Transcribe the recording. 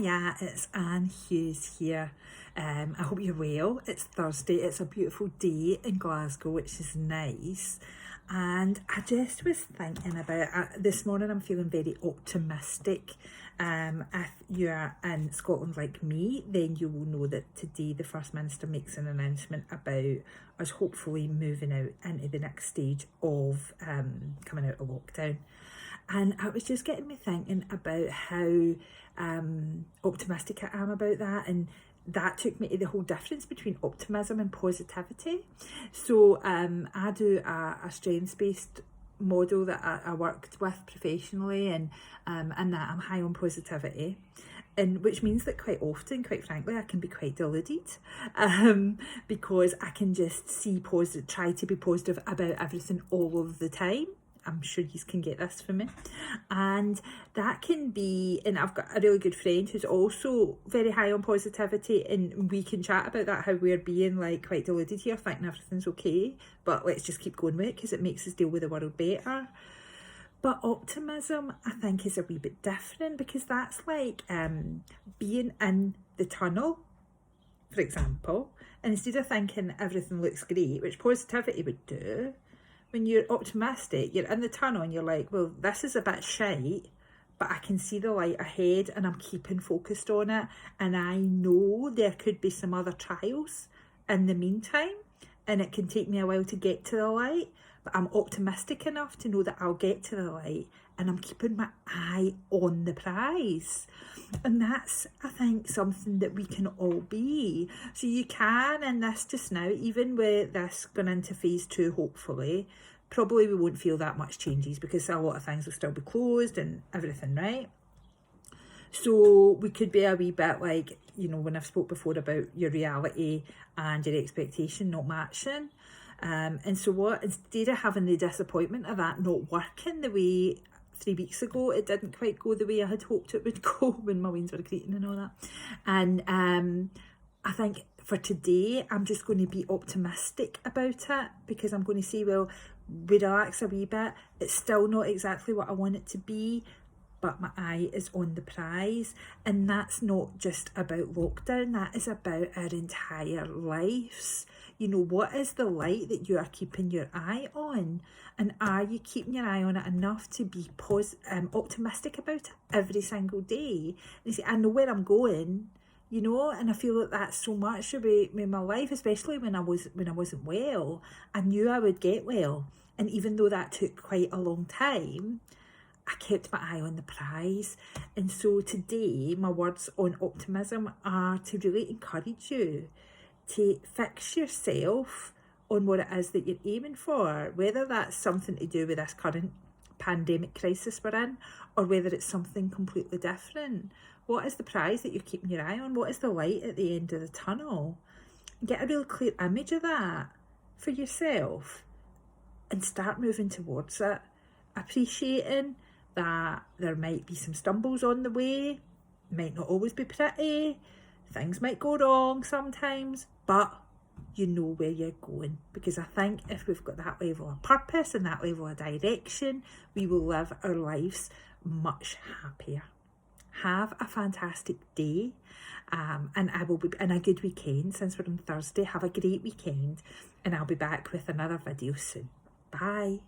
Hiya, it's Anne Hughes here. I hope you're well. It's Thursday, it's a beautiful day in Glasgow, which is nice. And I just was thinking about, this morning I'm feeling very optimistic. If you're in Scotland like me, then you will know that today the First Minister makes an announcement about us hopefully moving out into the next stage of coming out of lockdown. And it was just getting me thinking about how optimistic I am about that, and that took me to the whole difference between optimism and positivity. So I do a strengths-based model that I worked with professionally, and that I'm high on positivity. And which means that quite often, quite frankly, I can be quite deluded because I can just try to be positive about everything all of the time. I'm sure you can get this from me. And that can be, and I've got a really good friend who's also very high on positivity, and we can chat about that, how we're being like quite deluded here, thinking everything's okay, but let's just keep going with it because it makes us deal with the world better. But optimism, I think, is a wee bit different, because that's like being in the tunnel, for example, and instead of thinking everything looks great, which positivity would do, when you're optimistic, you're in the tunnel and you're like, well, this is a bit shite, but I can see the light ahead and I'm keeping focused on it. And I know there could be some other trials in the meantime, and it can take me a while to get to the light, but I'm optimistic enough to know that I'll get to the light, and I'm keeping my eye on the prize. And that's, I think, something that we can all be. So you can, in this just now, even with this going into phase 2, hopefully, probably we won't feel that much changes because a lot of things will still be closed and everything, right? So we could be a wee bit like, you know, when I've spoke before about your reality and your expectation not matching. And so what, instead of having the disappointment of that not working the way 3 weeks ago, it didn't quite go the way I had hoped it would go when my weans were creating and all that. And I think for today, I'm just going to be optimistic about it, because I'm going to say, well, we relax a wee bit. It's still not exactly what I want it to be, but my eye is on the prize. And that's not just about lockdown, that is about our entire lives. You know, what is the light that you are keeping your eye on? And are you keeping your eye on it enough to be optimistic about it every single day? And you say, I know where I'm going, you know, and I feel that that's so much about my life, especially when I wasn't well. I knew I would get well. And even though that took quite a long time, I kept my eye on the prize. And so today, my words on optimism are to really encourage you to fix yourself on what it is that you're aiming for, whether that's something to do with this current pandemic crisis we're in, or whether it's something completely different. What is the prize that you're keeping your eye on? What is the light at the end of the tunnel? Get a real clear image of that for yourself and start moving towards it, appreciating that there might be some stumbles on the way, might not always be pretty, things might go wrong sometimes, but you know where you're going. Because I think if we've got that level of purpose and that level of direction, we will live our lives much happier. Have a fantastic day, and I will be in a good weekend. Since we're on Thursday, have a great weekend, and I'll be back with another video soon. Bye.